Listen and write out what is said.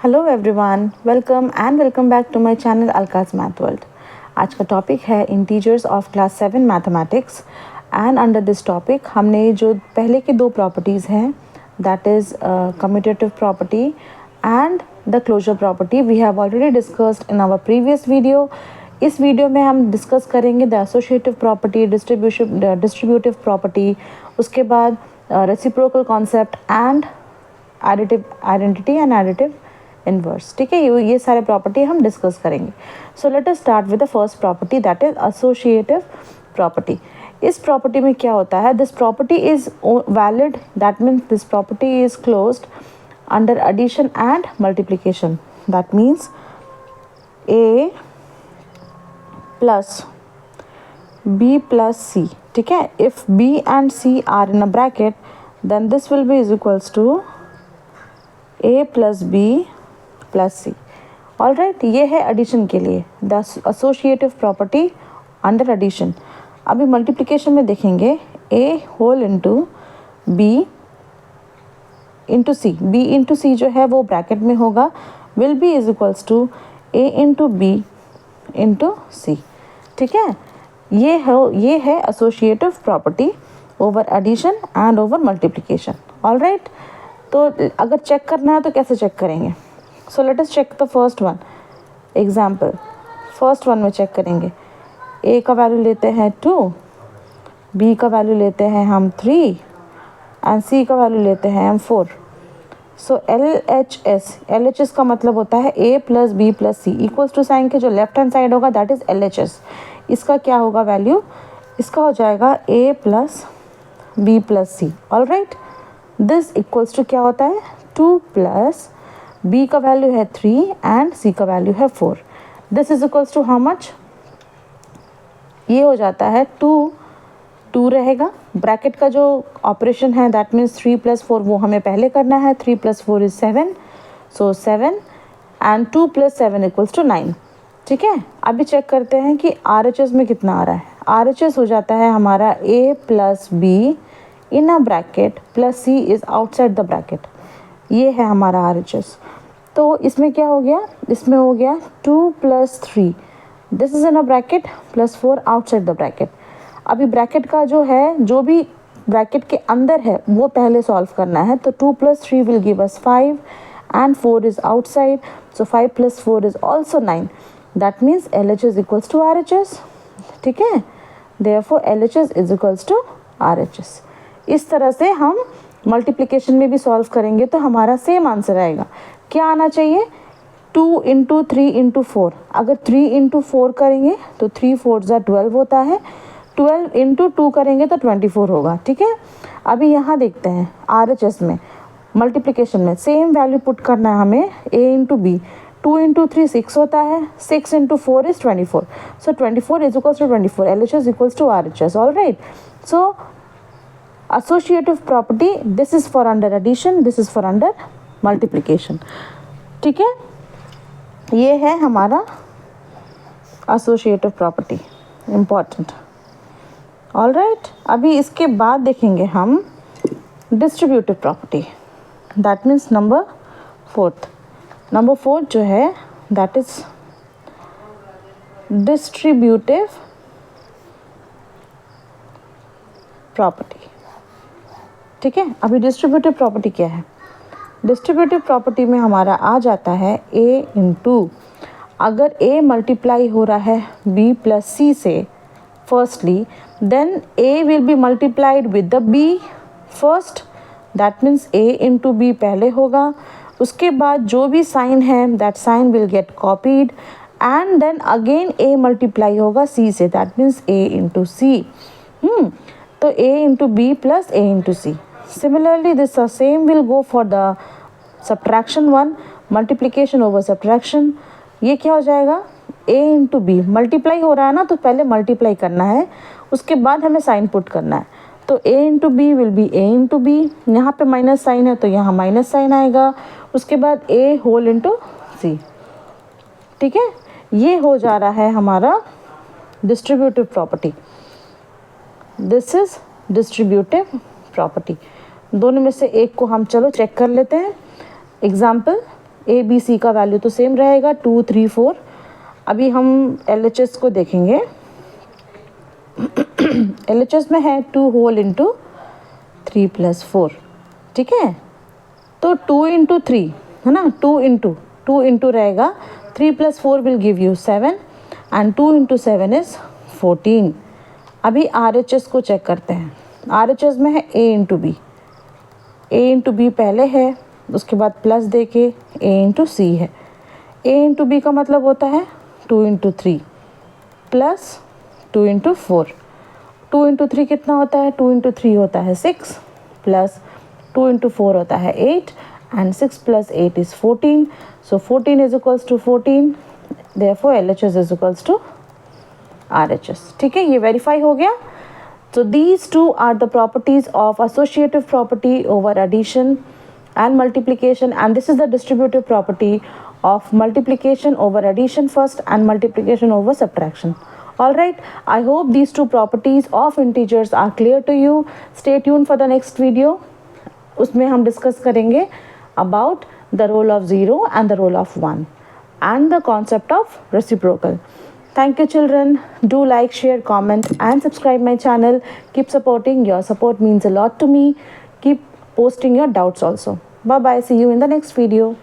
Hello everyone, welcome back to my channel Alka's math world. आज का topic है integers of class 7 mathematics and under this topic हमने जो पहले के दो प्रॉपर्टीज़ हैं that is commutative property and the closure property we have already discussed in our previous video. इस वीडियो में हम डिस्कस करेंगे the associative property, distributive property, उसके बाद reciprocal concept and additive identity and additive inverse. ठीक है, ये सारे प्रॉपर्टी हम डिस्कस करेंगे। So let us start with the first property that is associative property. इस प्रॉपर्टी में क्या होता है, this property is valid, that means this property is closed under addition and multiplication. That means A plus B plus C. ठीक है, if B and C are in a bracket then this will be is equals to a plus b plus c. All right, ये है addition के लिए the associative property under addition. अभी multiplication में देखेंगे a whole into b into C. b into C जो है वो ब्रैकेट में होगा, will be is equals to a into B into C. ठीक है, ये है associative property over addition and over multiplication. All right, तो अगर चेक करना है तो कैसे चेक करेंगे? So let us check the first one example. First one में चेक करेंगे, ए का वैल्यू लेते हैं 2, बी का वैल्यू लेते हैं हम 3 एंड सी का वैल्यू लेते हैं हम 4। सो एल एच एस का मतलब होता है A plus B plus C equals to sign के जो लेफ्ट हैंड साइड होगा that is L H S. इसका क्या होगा वैल्यू? इसका हो जाएगा A plus B plus C. All right, this equals to क्या होता है 2 प्लस बी का वैल्यू है 3 एंड सी का वैल्यू है 4। This is equals to how much? ये हो जाता है 2 रहेगा। ब्रैकेट का जो ऑपरेशन है दैट मीन्स 3 प्लस 4 वो हमें पहले करना है। 3 plus 4 is 7, so 7 and 2 plus 7 equals to 9। ठीक है, अभी चेक करते हैं कि आर एच एस में कितना आ रहा है। आर एच एस हो जाता है हमारा A plus B in a bracket plus C is outside the bracket. ये है हमारा आर एच एस। तो इसमें क्या हो गया? इसमें हो गया 2 plus 3, this is in a bracket plus 4 outside the bracket. अभी ब्रैकेट का जो है, जो भी ब्रैकेट के अंदर है वो पहले सॉल्व करना है। तो 2 plus 3 will give us 5 and 4 is outside, so 5 plus 4 is also 9। That means L H S equals to R H S. ठीक है, therefore LHS is equals to RHS। इस तरह से हम मल्टीप्लिकेशन में भी सॉल्व करेंगे तो हमारा सेम आंसर आएगा। क्या आना चाहिए? 2 इंटू 3 इंटू 4। अगर 3 इंटू 4 करेंगे तो 3 4 12 होता है। 12 इंटू 2 करेंगे तो 24 होगा। ठीक है, अभी यहाँ देखते हैं RHS में मल्टीप्लिकेशन में सेम वैल्यू पुट करना है हमें A इंटू बी। 2 इंटू 3 6 होता है, 6 into 4 is 24, so 24 is equals to 24, L H S equals to R H S. All right, so associative property, this is for under addition, this is for under multiplication. ठीक है, ये है हमारा associative property, important. All right, अभी इसके बाद देखेंगे हम distributive property, that means number 4 जो है दैट इज डिस्ट्रीब्यूटिव प्रॉपर्टी। ठीक है, अभी डिस्ट्रीब्यूटिव प्रॉपर्टी क्या है? डिस्ट्रीब्यूटिव प्रॉपर्टी में हमारा आ जाता है a इंटू, अगर a मल्टीप्लाई हो रहा है b प्लस सी से firstly, then a will be multiplied with the b first, that means a into b पहले होगा। उसके बाद जो भी साइन है that sign will get copied and then again a multiply होगा c से, that means a into c. तो a into b plus a into c. Similarly this same will go for the subtraction one, multiplication over subtraction. ये क्या हो जाएगा? a into B multiply हो रहा है ना, तो पहले मल्टीप्लाई करना है, उसके बाद हमें साइन पुट करना है। तो a into b will be a into b, यहाँ पे माइनस साइन है तो यहाँ माइनस साइन आएगा, उसके बाद a होल इंटू सी। ठीक है, ये हो जा रहा है हमारा distributive property. This is distributive property. दोनों में से एक को हम चलो चेक कर लेते हैं। एग्जाम्पल, ए बी सी का वैल्यू तो सेम रहेगा 2 3 4। अभी हम LHS को देखेंगे। LHS में है 2 होल इंटू 3 प्लस 4, ठीक है। तो 2 इंटू 3 है ना, 2 इंटू रहेगा 3 plus 4 will give you 7 and 2 into 7 is 14। अभी RHS को चेक करते हैं। RHS में है A into b, A into b पहले है, उसके बाद प्लस दे के A इंटू सी है। A इंटू बी का मतलब होता है 2 इंटू 3 प्लस 2 इंटू 4। 2 इंटू 3 कितना होता है? 2 इंटू 3 होता है 6 प्लस 2 इंटू 4 होता है 8 and 6 plus 8 is 14। So 14 is equals to 14, therefore LHS is equals to RHS। ठीक है, ये वेरीफाई हो गया। So these two are the properties of associative property over addition and multiplication, and this is the distributive property of multiplication over addition first and multiplication over subtraction. All right, I hope these two properties of integers are clear to you. Stay tuned for the next video. उसमें हम discuss करेंगे about the role of 0 and the role of 1 and the concept of reciprocal. Thank you children. Do like, share, comment and subscribe my channel. Keep supporting. Your support means a lot to me. Keep posting your doubts also. Bye bye. See you in the next video.